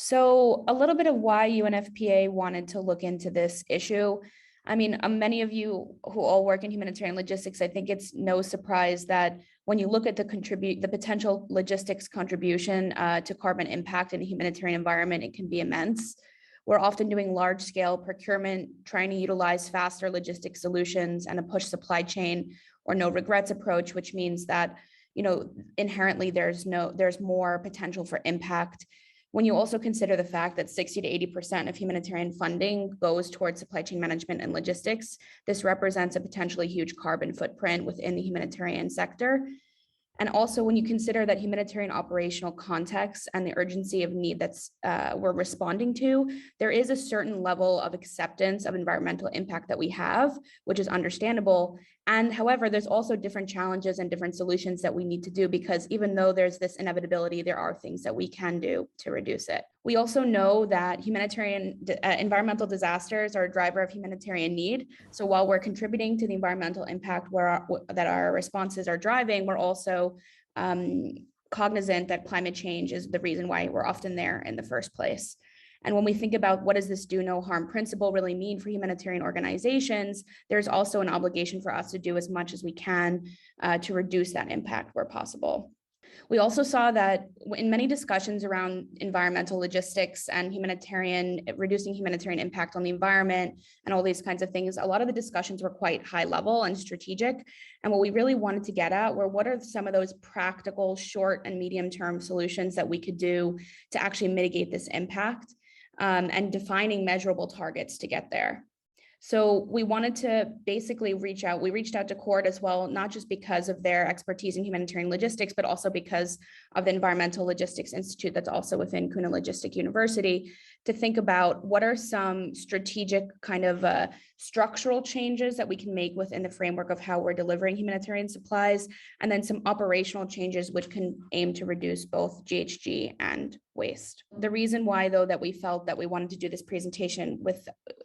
So a little bit of why UNFPA wanted to look into this issue. I mean, many of you who all work in humanitarian logistics, I think it's no surprise that when you look at the potential logistics contribution to carbon impact in a humanitarian environment, it can be immense. We're often doing large scale procurement, trying to utilize faster logistic solutions and a push supply chain or no regrets approach, which means that, inherently there's more potential for impact. When you also consider the fact that 60 to 80% of humanitarian funding goes towards supply chain management and logistics, this represents a potentially huge carbon footprint within the humanitarian sector. And also when you consider that humanitarian operational context and the urgency of need that's we're responding to, there is a certain level of acceptance of environmental impact that we have, which is understandable. And however, there's also different challenges and different solutions that we need to do, because even though there's this inevitability, there are things that we can do to reduce it. We also know that humanitarian environmental disasters are a driver of humanitarian need. So while we're contributing to the environmental impact that our responses are driving, we're also cognizant that climate change is the reason why we're often there in the first place. And when we think about what does this do no harm principle really mean for humanitarian organizations, there's also an obligation for us to do as much as we can to reduce that impact where possible. We also saw that in many discussions around environmental logistics and reducing humanitarian impact on the environment and all these kinds of things, a lot of the discussions were quite high level and strategic. And what we really wanted to get at were what are some of those practical short and medium term solutions that we could do to actually mitigate this impact, and defining measurable targets to get there. So we wanted to basically reach out. We reached out to CHORD as well, not just because of their expertise in humanitarian logistics, but also because of the Environmental Logistics Institute that's also within Kuna Logistic University, to think about what are some strategic kind of structural changes that we can make within the framework of how we're delivering humanitarian supplies, and then some operational changes which can aim to reduce both GHG and waste. The reason why, though, that we felt that we wanted to do this presentation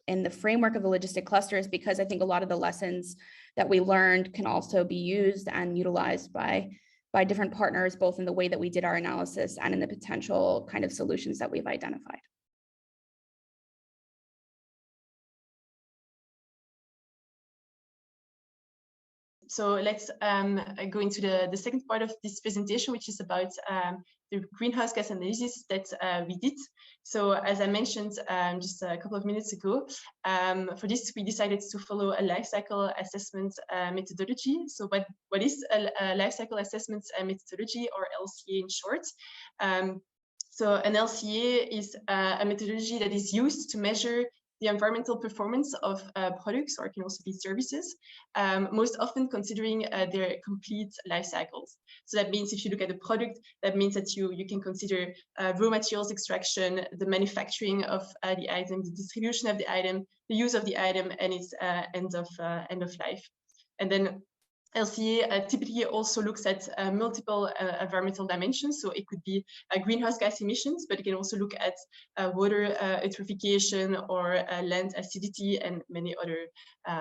in the framework of the logistic cluster is because I think a lot of the lessons that we learned can also be used and utilized by different partners, both in the way that we did our analysis and in the potential kind of solutions that we've identified. So let's go into the second part of this presentation, which is about the greenhouse gas analysis that we did. So as I mentioned just a couple of minutes ago, for this we decided to follow a life cycle assessment methodology. So what is a life cycle assessment methodology, or LCA in short? So an LCA is a methodology that is used to measure the environmental performance of products, or it can also be services, most often considering their complete life cycles. So that means if you look at a product, that means that you can consider raw materials extraction, the manufacturing of the item, the distribution of the item, the use of the item, and its end of life. And then LCA typically also looks at multiple environmental dimensions. So it could be greenhouse gas emissions, but it can also look at water eutrophication or land acidity and many other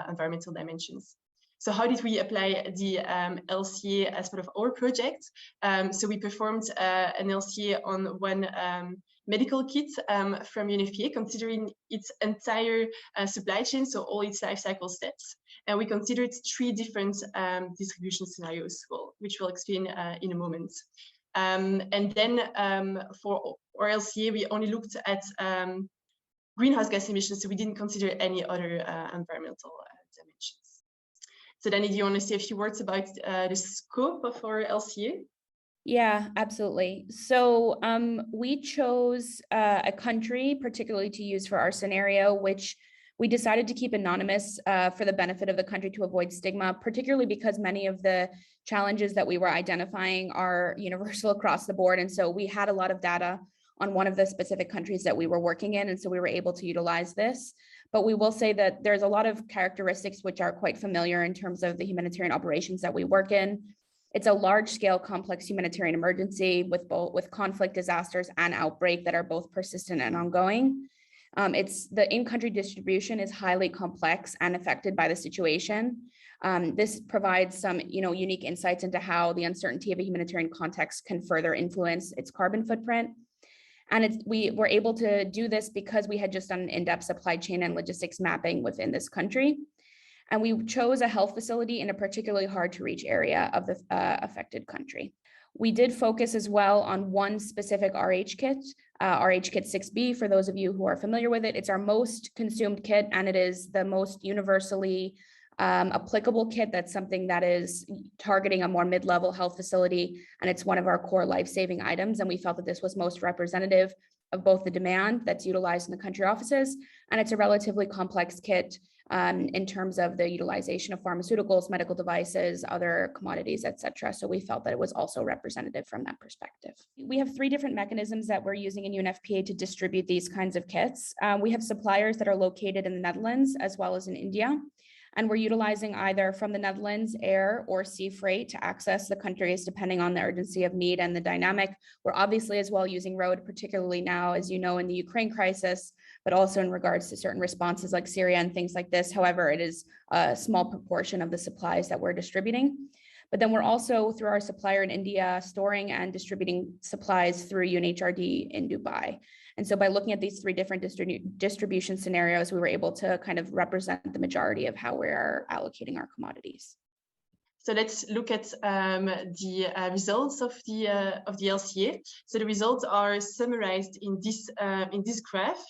environmental dimensions. So how did we apply the LCA as part of our project? So we performed an LCA on one medical kit from UNFPA, considering its entire supply chain, so all its life cycle steps. And we considered 3 different distribution scenarios, which we'll explain in a moment. And then for our LCA, we only looked at greenhouse gas emissions, so we didn't consider any other environmental dimensions. So Danny, do you want to say a few words about the scope of our LCA? Yeah, absolutely. So we chose a country particularly to use for our scenario, which we decided to keep anonymous for the benefit of the country to avoid stigma, particularly because many of the challenges that we were identifying are universal across the board. And so we had a lot of data on one of the specific countries that we were working in. And so we were able to utilize this. But we will say that there's a lot of characteristics which are quite familiar in terms of the humanitarian operations that we work in. It's a large-scale, complex humanitarian emergency with conflict, disasters, and outbreak that are both persistent and ongoing. It's the in-country distribution is highly complex and affected by the situation. This provides some, unique insights into how the uncertainty of a humanitarian context can further influence its carbon footprint. And we were able to do this because we had just done an in-depth supply chain and logistics mapping within this country. And we chose a health facility in a particularly hard to reach area of the affected country. We did focus as well on one specific RH kit, RH kit 6B, for those of you who are familiar with it. It's our most consumed kit, and it is the most universally applicable kit. That's something that is targeting a more mid-level health facility, and it's one of our core life-saving items. And we felt that this was most representative of both the demand that's utilized in the country offices, and it's a relatively complex kit in terms of the utilization of pharmaceuticals, medical devices, other commodities, et cetera. So we felt that it was also representative from that perspective. We have 3 different mechanisms that we're using in UNFPA to distribute these kinds of kits. We have suppliers that are located in the Netherlands as well as in India. And we're utilizing either from the Netherlands air or sea freight to access the countries depending on the urgency of need and the dynamic. We're obviously as well using road, particularly now, as you know, in the Ukraine crisis, but also in regards to certain responses like Syria and things like this. However, it is a small proportion of the supplies that we're distributing. But then we're also, through our supplier in India, storing and distributing supplies through UNHRD in Dubai. And so by looking at these 3 different distribution scenarios, we were able to kind of represent the majority of how we're allocating our commodities. So let's look at the results of the LCA. So the results are summarized in this graph.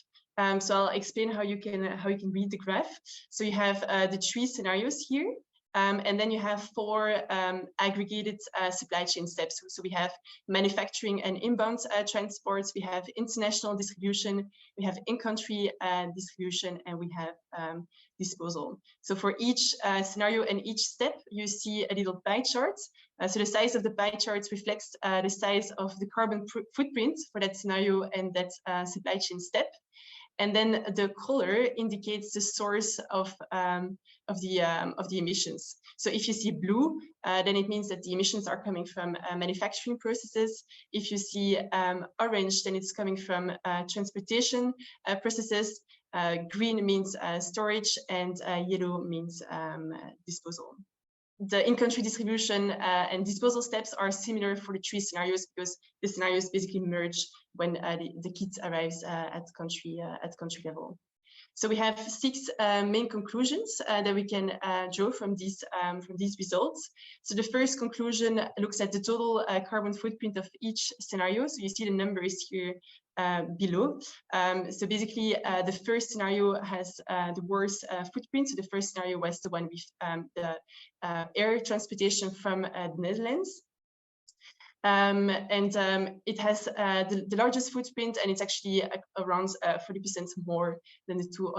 So I'll explain how you can read the graph. So you have the 3 scenarios here. And then you have 4 aggregated supply chain steps. So we have manufacturing and inbound transports, we have international distribution, we have in-country distribution, and we have disposal. So for each scenario and each step, you see a little pie chart. So the size of the pie chart reflects the size of the carbon footprint for that scenario and that supply chain step. And then the color indicates the source of the emissions. So if you see blue, then it means that the emissions are coming from manufacturing processes. If you see orange, then it's coming from transportation processes. Green means storage, and yellow means disposal. The in-country distribution and disposal steps are similar for the 3 scenarios, because the scenarios basically merge when the kit arrives at country level. So we have 6 main conclusions that we can draw from these results. So the first conclusion looks at the total carbon footprint of each scenario. So you see the numbers here below. So basically, the first scenario has the worst footprint. So the first scenario was the one with the air transportation from the Netherlands. It has the largest footprint, and it's actually around 40% more than the 2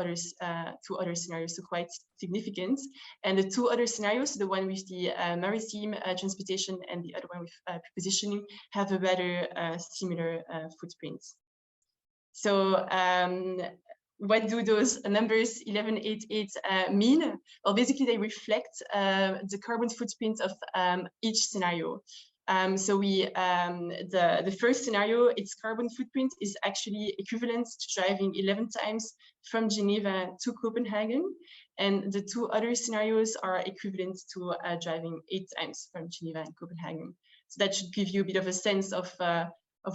other scenarios, so quite significant. And the 2 other scenarios, the one with the maritime transportation and the other one with prepositioning, have a rather similar footprint. So what do those numbers 1188 mean? Well, basically they reflect the carbon footprint of each scenario. So the first scenario, its carbon footprint is actually equivalent to driving 11 times from Geneva to Copenhagen, and the 2 other scenarios are equivalent to driving 8 times from Geneva and Copenhagen. So that should give you a bit of a sense of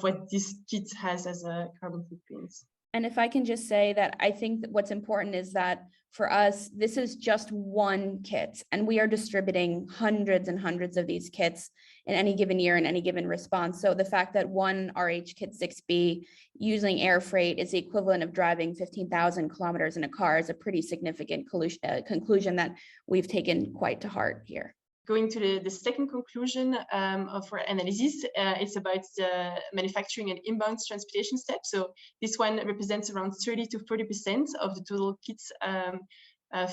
what this kit has as a carbon footprint. And if I can just say that I think that what's important is that for us, this is just one kit, and we are distributing hundreds and hundreds of these kits in any given year in any given response. So the fact that one RH kit 6B using air freight is the equivalent of driving 15,000 kilometers in a car is a pretty significant conclusion that we've taken quite to heart here. Going to the second conclusion of our analysis, it's about the manufacturing and inbound transportation step. So this one represents around 30 to 40% of the total kit's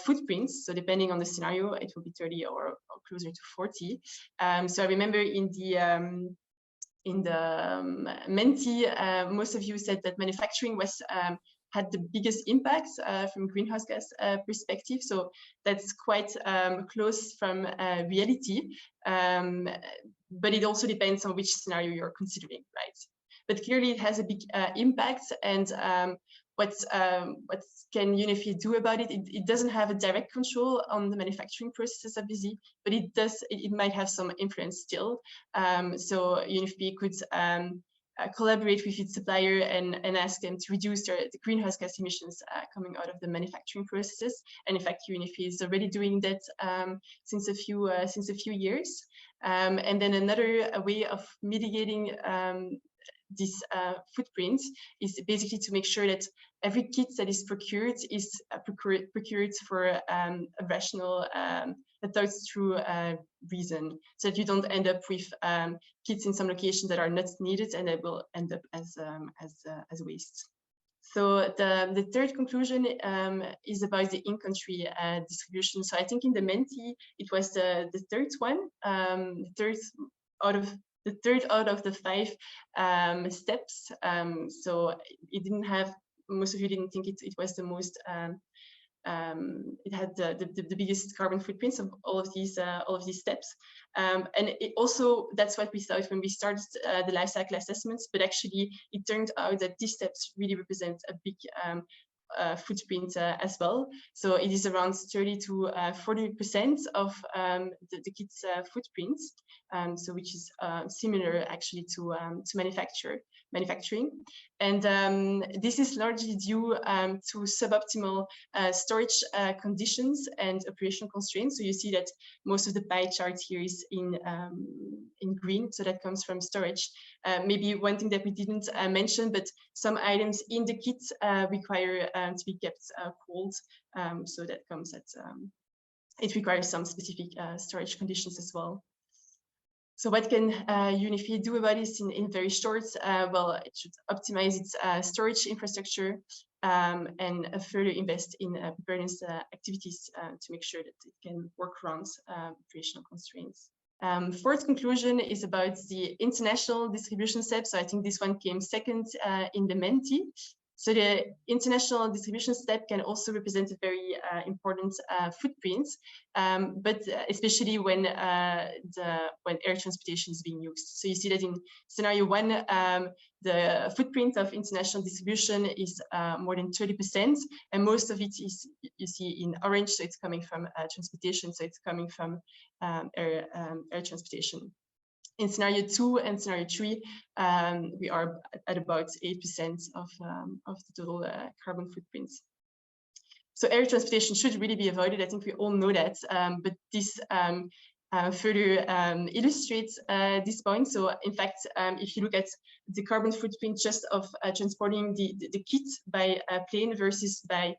footprints. So depending on the scenario, it will be 30 or closer to 40. So I remember in the Menti, most of you said that manufacturing had the biggest impact from greenhouse gas perspective. So that's quite close from reality, but it also depends on which scenario you're considering, right? But clearly it has a big impact, and what can UNFPA do about it? It doesn't have a direct control on the manufacturing processes, obviously, but it might have some influence still. So UNFPA could collaborate with its supplier and ask them to reduce the greenhouse gas emissions coming out of the manufacturing processes. And in fact, UNFPA is already doing that since a few years. And then another way of mitigating this footprint is basically to make sure that every kit that is procured is procured for a rational, a thought through reason, so that you don't end up with kits in some locations that are not needed and that will end up as waste. So the third conclusion is about the in-country distribution. So I think in the Menti, it was the third one, the third out of the 5 steps. So it didn't have, most of you didn't think it was the most, it had the biggest carbon footprints of all of these steps. And it also, that's what we thought when we started the life cycle assessments, but actually it turned out that these steps really represent a big footprint as well. So it is around 30 to 40% of the kit's footprints, so which is similar actually to manufacturing. And this is largely due to suboptimal storage conditions and operational constraints. So you see that most of the pie chart here is in green, so that comes from storage. Maybe one thing that we didn't mention, but some items in the kit require to be kept cold, so that comes at, it requires some specific storage conditions as well. So what can UNFPA do about this in very short? Well, it should optimize its storage infrastructure and further invest in preparedness activities to make sure that it can work around operational constraints. Fourth conclusion is about the international distribution step. So I think this one came second in the Menti. So the international distribution step can also represent a very important footprint, but especially when air transportation is being used. So you see that in scenario 1, the footprint of international distribution is more than 30%, and most of it is, you see in orange, so it's coming from transportation, so it's coming from air transportation. In scenario 2 and scenario 3, we are at about 8% of the total carbon footprints. So air transportation should really be avoided. I think we all know that, but this further illustrates this point. So in fact, if you look at the carbon footprint just of transporting the kit by plane versus by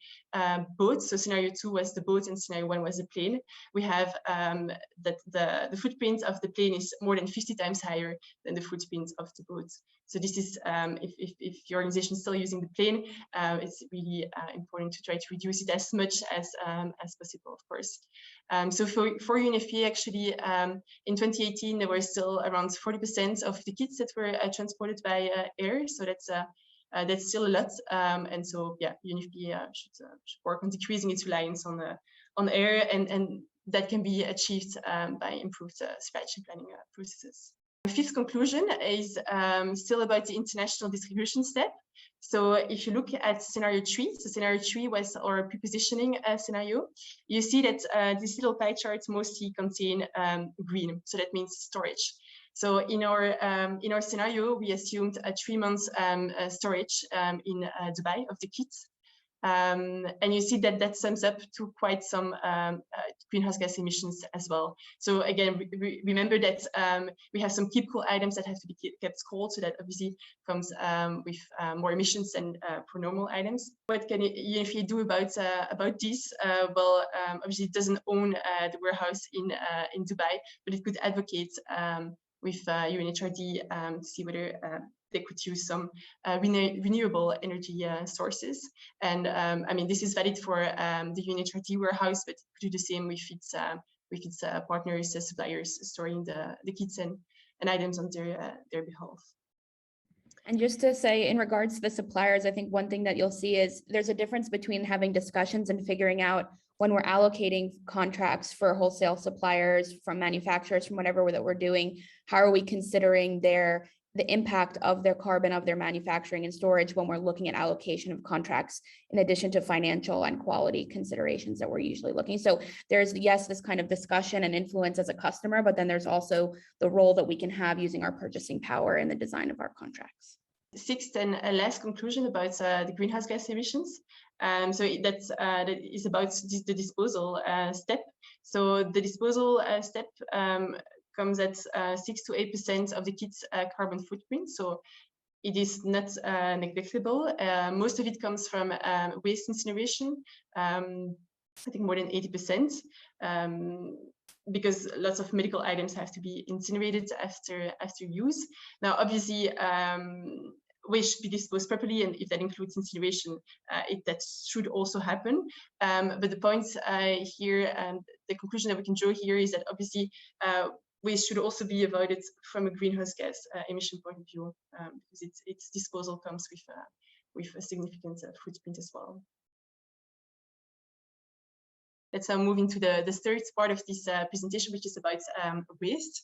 boat, so scenario 2 was the boat and scenario 1 was the plane, we have that the footprint of the plane is more than 50 times higher than the footprint of the boat. So this is, if your organization is still using the plane, it's really important to try to reduce it as much as possible, of course. So for UNFPA, actually, in 2018, there were still around 40% of the kits that were transported by air. So that's still a lot. And so, yeah, UNFPA should work on decreasing its reliance on air, and that can be achieved by improved supply chain planning processes. The fifth conclusion is still about the international distribution step. So if you look at scenario 3, so scenario 3 was our prepositioning scenario, you see that these little pie charts mostly contain green, so that means storage. So in our scenario, we assumed a 3 months storage in Dubai of the kits. And you see that sums up to quite some greenhouse gas emissions as well. So again, remember that we have some keep cool items that have to be kept cold, so that obviously comes with more emissions than for normal items. What can UNFPA do about this? Well, obviously it doesn't own the warehouse in Dubai, but it could advocate with UNHRD to see whether they could use some renewable energy sources. And I mean, this is valid for the UNHRD warehouse, but could do the same with its partners, suppliers storing the kits and items on their behalf. And just to say, in regards to the suppliers, I think one thing that you'll see is there's a difference between having discussions and figuring out when we're allocating contracts for wholesale suppliers from manufacturers, from whatever that we're doing, how are we considering their the impact of their carbon of their manufacturing and storage when we're looking at allocation of contracts, in addition to financial and quality considerations that we're usually looking. So there's, yes, this kind of discussion and influence as a customer, but then there's also the role that we can have using our purchasing power in the design of our contracts. Sixth and last conclusion about the greenhouse gas emissions. That is about the disposal step. So the disposal step comes at 6 to 8% of the kit's carbon footprint. So it is not negligible. Most of it comes from waste incineration. I think more than 80%, because lots of medical items have to be incinerated after use. Now, obviously, waste should be disposed properly, and if that includes incineration, that should also happen. But the point here, and the conclusion that we can draw here, is that obviously waste should also be avoided from a greenhouse gas emission point of view, because its disposal comes with a significant footprint as well. Let's now move into the third part of this presentation, which is about waste.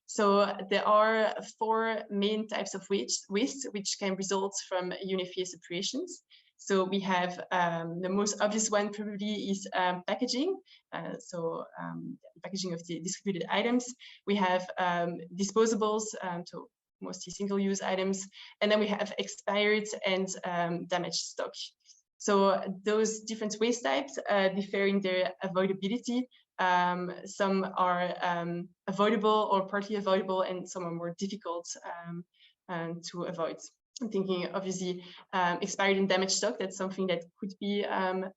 So there are 4 main types of waste which can result from UNFPA separations. So we have the most obvious one probably is packaging. Packaging of the distributed items. We have disposables, so mostly single-use items, and then we have expired and damaged stock. So those different waste types differ in their avoidability. Some are avoidable or partly avoidable, and some are more difficult to avoid. I'm thinking, obviously, expired and damaged stock, that's something that could be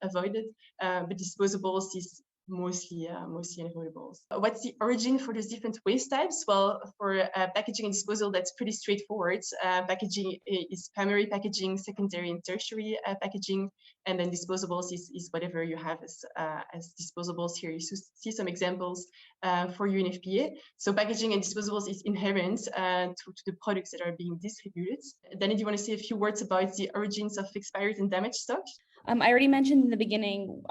avoided, but disposables is mostly unavoidable. What's the origin for those different waste types? Well, for packaging and disposal, that's pretty straightforward. Packaging is primary packaging, secondary and tertiary packaging, and then disposables is whatever you have as disposables. Here you see some examples for UNFPA. So packaging and disposables is inherent to the products that are being distributed. Then, do you want to say a few words about the origins of expired and damaged stock? I already mentioned in the beginning,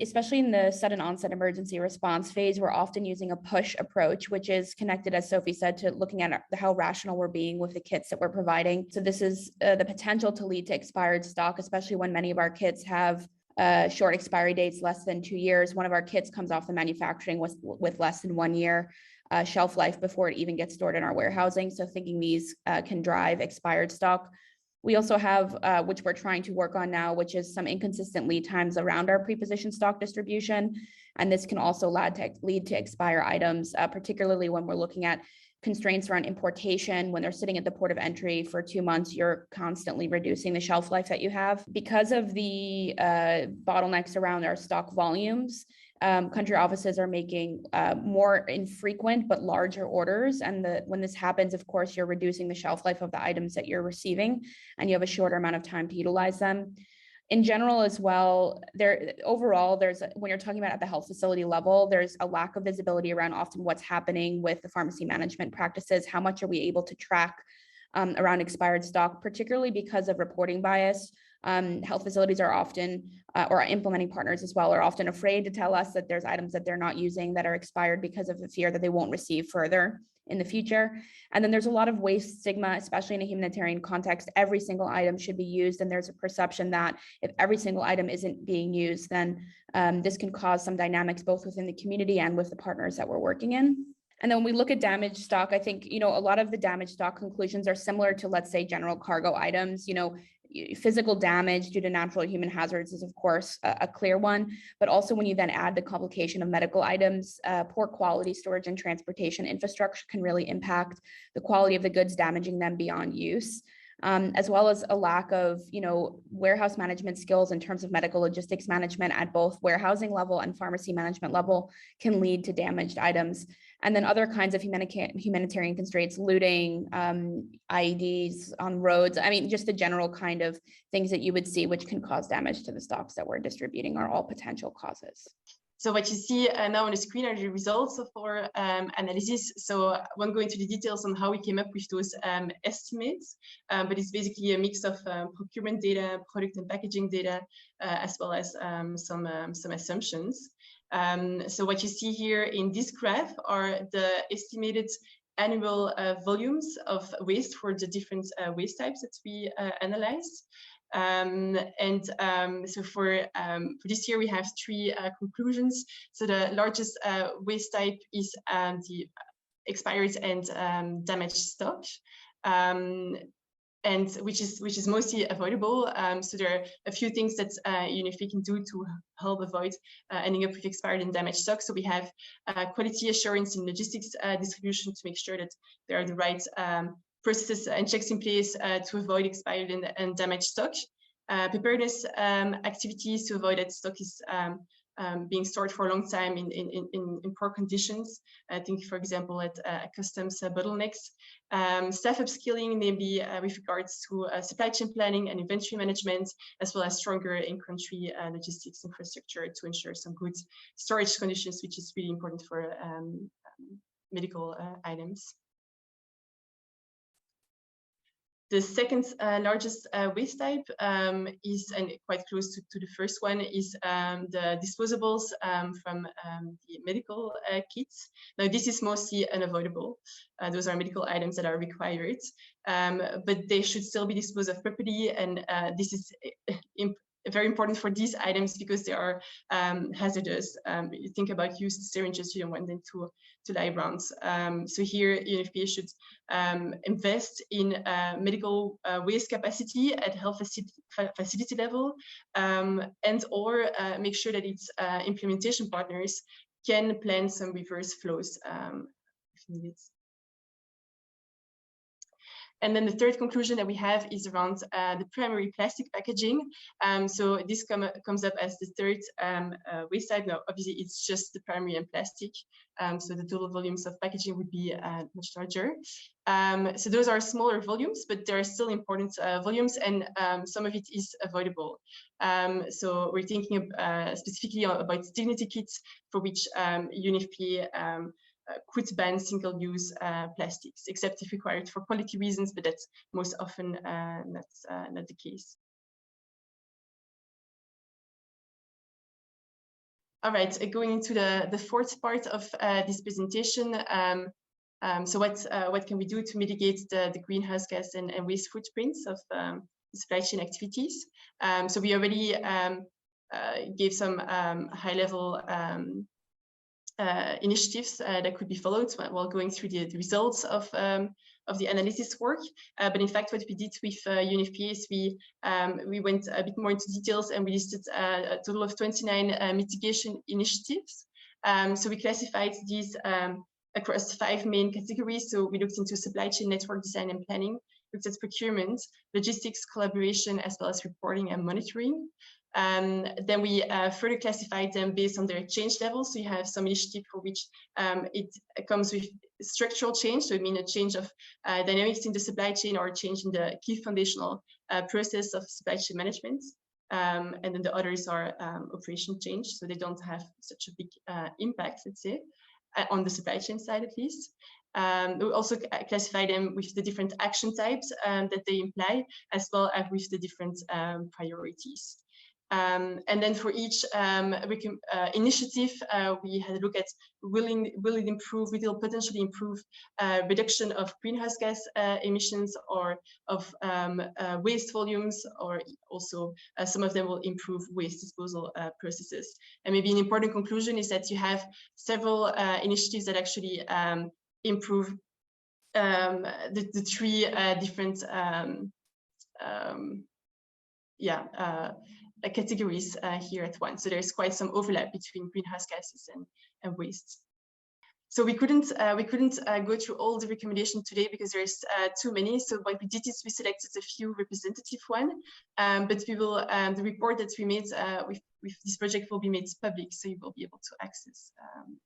especially in the sudden onset emergency response phase, we're often using a push approach, which is connected, as Sophie said, to looking at how rational we're being with the kits that we're providing. So this is the potential to lead to expired stock, especially when many of our kits have short expiry dates, less than 2 years. One of our kits comes off the manufacturing with less than 1 year shelf life before it even gets stored in our warehousing. So thinking these can drive expired stock. We also have, which we're trying to work on now, which is some inconsistent lead times around our pre-positioned stock distribution. And this can also lead to expire items, particularly when we're looking at constraints around importation. When they're sitting at the port of entry for 2 months, you're constantly reducing the shelf life that you have. Because of the bottlenecks around our stock volumes, country offices are making more infrequent but larger orders. And when this happens, of course, you're reducing the shelf life of the items that you're receiving, and you have a shorter amount of time to utilize them. In general as well, overall, when you're talking about at the health facility level, there's a lack of visibility around often what's happening with the pharmacy management practices. How much are we able to track around expired stock, particularly because of reporting bias? Health facilities are often, or implementing partners as well, are often afraid to tell us that there's items that they're not using that are expired because of the fear that they won't receive further in the future. And then there's a lot of waste stigma, especially in a humanitarian context. Every single item should be used, and there's a perception that if every single item isn't being used, then this can cause some dynamics both within the community and with the partners that we're working in. And then when we look at damaged stock, I think, a lot of the damaged stock conclusions are similar to, let's say, general cargo items. Physical damage due to natural or human hazards is, of course, a clear one. But also when you then add the complication of medical items, poor quality storage and transportation infrastructure can really impact the quality of the goods, damaging them beyond use. As well as a lack of, warehouse management skills in terms of medical logistics management at both warehousing level and pharmacy management level can lead to damaged items. And then other kinds of humanitarian constraints, looting, IEDs on roads. I mean, just the general kind of things that you would see which can cause damage to the stocks that we're distributing are all potential causes. So what you see now on the screen are the results of our analysis. So I won't go into the details on how we came up with those estimates, but it's basically a mix of procurement data, product and packaging data, as well as some assumptions. So what you see here in this graph are the estimated annual volumes of waste for the different waste types that we analyzed. So for this year, we have three conclusions. So the largest waste type is the expired and damaged stock. And which is mostly avoidable. So there are a few things that UNFPA can do to help avoid ending up with expired and damaged stock. So we have quality assurance in logistics distribution to make sure that there are the right processes and checks in place to avoid expired and damaged stock. Preparedness activities to avoid that stock is being stored for a long time in poor conditions. I think, for example, at customs bottlenecks. Staff upskilling, namely with regards to supply chain planning and inventory management, as well as stronger in-country logistics infrastructure to ensure some good storage conditions, which is really important for medical items. The second largest waste type is, and quite close to the first one, is the disposables from the medical kits. Now, this is mostly unavoidable. Those are medical items that are required, but they should still be disposed of properly. And this is very important for these items because they are hazardous. You think about used syringes, you don't want them to lie around. So here, UNFPA should invest in medical waste capacity at health facility level, and or make sure that its implementation partners can plan some reverse flows if needed. And then the third conclusion that we have is around the primary plastic packaging. So this comes up as the third waste type. Now, obviously, it's just the primary and plastic. So the total volumes of packaging would be much larger. So those are smaller volumes, but they're still important volumes, and some of it is avoidable. So we're thinking specifically about dignity kits, for which UNFPA could ban single-use plastics, except if required for quality reasons, but that's most often not the case. All right, going into the fourth part of this presentation. So what can we do to mitigate the greenhouse gas and waste footprints of supply chain activities? So we already gave some high-level initiatives that could be followed while going through the results of the analysis work. But in fact, what we did with UNFPA is we went a bit more into details, and we listed a total of 29 mitigation initiatives. So we classified these across 5 main categories. So we looked into supply chain network design and planning, looked at procurement, logistics, collaboration, as well as reporting and monitoring. Then we further classified them based on their change level. So you have some initiative for which it comes with structural change. So it means a change of dynamics in the supply chain or a change in the key foundational process of supply chain management. And then the others are operation change. So they don't have such a big impact, let's say, on the supply chain side at least. We also classify them with the different action types that they imply, as well as with the different priorities. And then for each initiative, we had a look at will it potentially improve reduction of greenhouse gas emissions or of waste volumes, or also some of them will improve waste disposal processes. And maybe an important conclusion is that you have several initiatives that actually improve the three different categories here at once. So there's quite some overlap between greenhouse gases and waste. So we couldn't go through all the recommendations today because there's too many. So what we did is we selected a few representative ones, but we will the report that we made with this project will be made public, so you will be able to access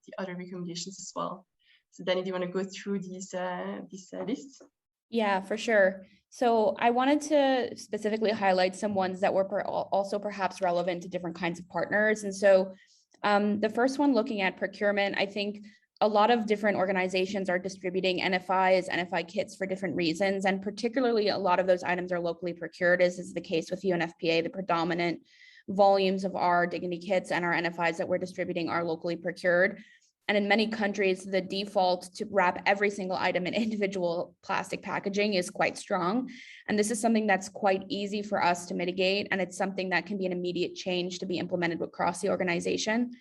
the other recommendations as well. So Danny, do you want to go through these lists? Yeah, for sure. So I wanted to specifically highlight some ones that were also perhaps relevant to different kinds of partners. And so the first one, looking at procurement, I think a lot of different organizations are distributing NFI kits for different reasons. And particularly a lot of those items are locally procured, as is the case with UNFPA. The predominant volumes of our dignity kits and our NFIs that we're distributing are locally procured. And in many countries, the default to wrap every single item in individual plastic packaging is quite strong. And this is something that's quite easy for us to mitigate. And it's something that can be an immediate change to be implemented across the organization.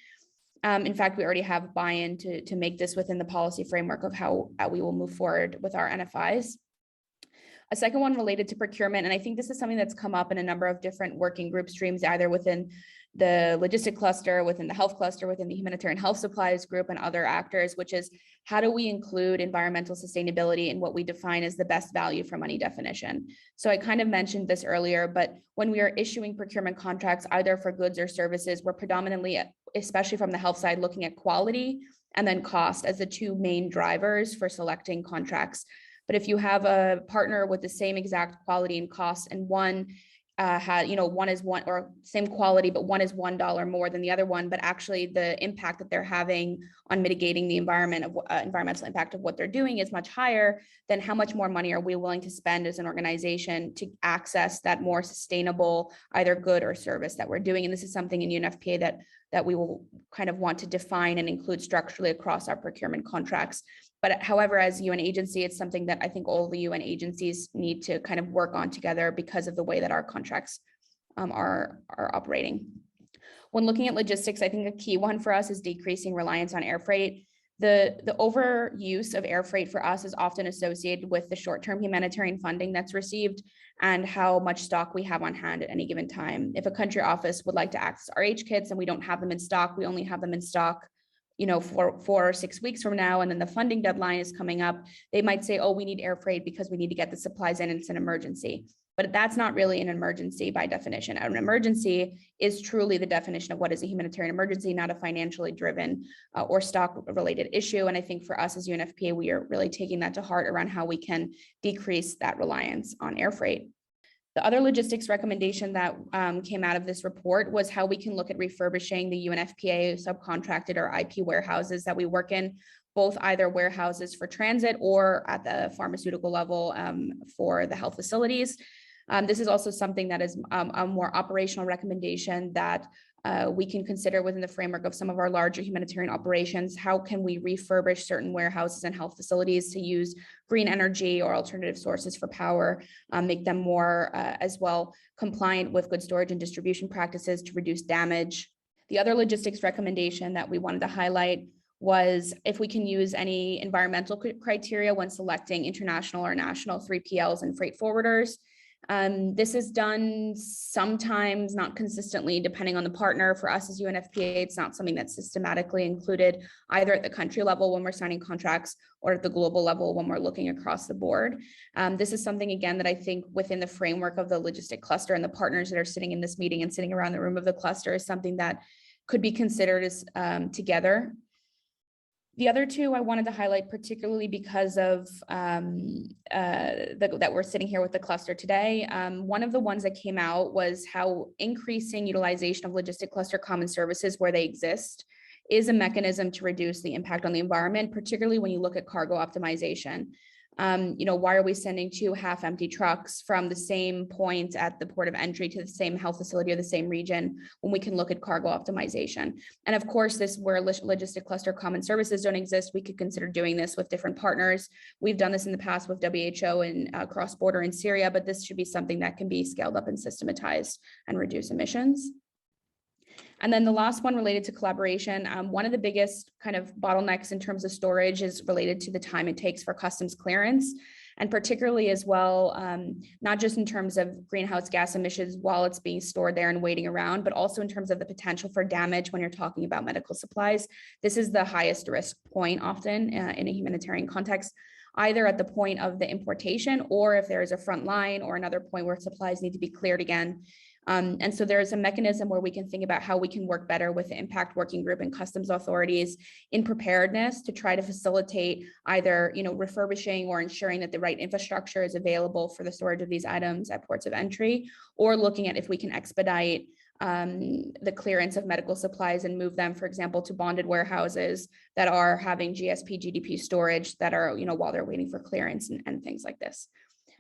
In fact, we already have buy-in to make this within the policy framework of how we will move forward with our NFIs. A second one related to procurement, and I think this is something that's come up in a number of different working group streams, either within the logistic cluster, within the health cluster, within the humanitarian health supplies group and other actors, which is how do we include environmental sustainability in what we define as the best value for money definition? So I kind of mentioned this earlier, but when we are issuing procurement contracts, either for goods or services, we're predominantly, especially from the health side, looking at quality and then cost as the two main drivers for selecting contracts. But if you have a partner with the same exact quality and cost, and one one is one or same quality, but one is $1 more than the other one, but actually the impact that they're having on mitigating the environmental impact of what they're doing is much higher, then how much more money are we willing to spend as an organization to access that more sustainable either good or service that we're doing? And this is something in UNFPA that we will kind of want to define and include structurally across our procurement contracts. But however, as UN agency, it's something that I think all the UN agencies need to kind of work on together because of the way that our contracts are operating. When looking at logistics, I think a key one for us is decreasing reliance on air freight. The overuse of air freight for us is often associated with the short-term humanitarian funding that's received and how much stock we have on hand at any given time. If a country office would like to access our H kits and we don't have them in stock, we only have them in stock for 4 or 6 weeks from now, and then the funding deadline is coming up, they might say, oh, we need air freight because we need to get the supplies in, and it's an emergency. But that's not really an emergency by definition. An emergency is truly the definition of what is a humanitarian emergency, not a financially driven or stock related issue. And I think for us as UNFPA, we are really taking that to heart around how we can decrease that reliance on air freight. The other logistics recommendation that came out of this report was how we can look at refurbishing the UNFPA subcontracted or IP warehouses that we work in, both either warehouses for transit or at the pharmaceutical level for the health facilities. This is also something that is a more operational recommendation that we can consider within the framework of some of our larger humanitarian operations. How can we refurbish certain warehouses and health facilities to use green energy or alternative sources for power, make them more as well compliant with good storage and distribution practices to reduce damage. The other logistics recommendation that we wanted to highlight was if we can use any environmental criteria when selecting international or national 3PLs and freight forwarders. This is done sometimes, not consistently, depending on the partner. For us as UNFPA, it's not something that's systematically included either at the country level when we're signing contracts or at the global level when we're looking across the board. This is something, again, that I think within the framework of the logistic cluster and the partners that are sitting in this meeting and sitting around the room of the cluster is something that could be considered as together. The other two I wanted to highlight particularly because of that we're sitting here with the cluster today. One of the ones that came out was how increasing utilization of logistic cluster common services where they exist is a mechanism to reduce the impact on the environment, particularly when you look at cargo optimization. Why are we sending 2 half-empty trucks from the same point at the port of entry to the same health facility or the same region when we can look at cargo optimization? And of course, this where logistic cluster common services don't exist, we could consider doing this with different partners. We've done this in the past with WHO and cross-border in Syria, but this should be something that can be scaled up and systematized and reduce emissions. And then the last one related to collaboration. One of the biggest kind of bottlenecks in terms of storage is related to the time it takes for customs clearance, and particularly as well, not just in terms of greenhouse gas emissions while it's being stored there and waiting around, but also in terms of the potential for damage when you're talking about medical supplies. This is the highest risk point often in a humanitarian context, either at the point of the importation or if there is a front line or another point where supplies need to be cleared again. And so there's a mechanism where we can think about how we can work better with the impact working group and customs authorities in preparedness to try to facilitate either refurbishing or ensuring that the right infrastructure is available for the storage of these items at ports of entry, or looking at if we can expedite the clearance of medical supplies and move them, for example, to bonded warehouses that are having GSP, GDP storage that are, while they're waiting for clearance and things like this.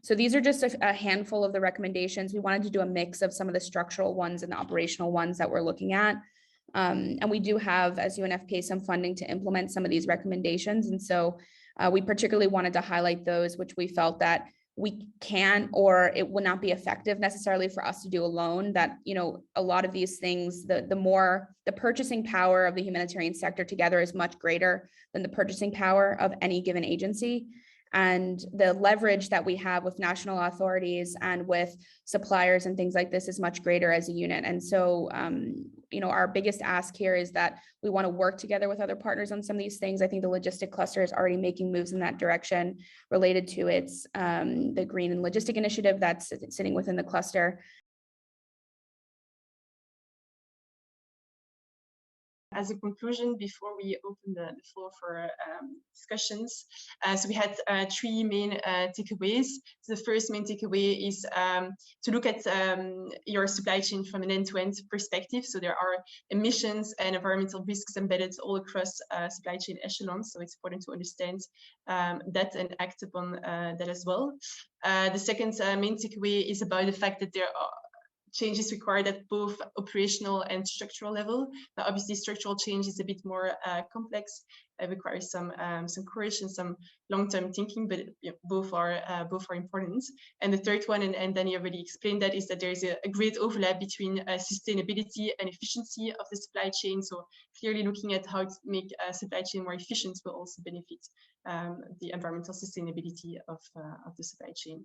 So these are just a handful of the recommendations. We wanted to do a mix of some of the structural ones and the operational ones that we're looking at. And we do have, as UNFPA, some funding to implement some of these recommendations. And so we particularly wanted to highlight those, which we felt that we can, or it would not be effective necessarily for us to do alone. That, you know, a lot of these things, the purchasing power of the humanitarian sector together is much greater than the purchasing power of any given agency. And the leverage that we have with national authorities and with suppliers and things like this is much greater as a unit. And so, you know, our biggest ask here is that we want to work together with other partners on some of these things. I think the logistic cluster is already making moves in that direction related to its the Green and Logistic Initiative that's sitting within the cluster. As a conclusion, before we open the floor for discussions, so we had three main takeaways. So the first main takeaway is to look at your supply chain from an end-to-end perspective. So there are emissions and environmental risks embedded all across supply chain echelons. So it's important to understand that and act upon that as well. The second main takeaway is about the fact that there are changes required at both operational and structural level. Now, obviously, structural change is a bit more complex. It requires some courage, some long-term thinking, but both are important. And the third one, and Danny already explained that, is that there is a great overlap between sustainability and efficiency of the supply chain. So clearly, looking at how to make a supply chain more efficient will also benefit the environmental sustainability of the supply chain.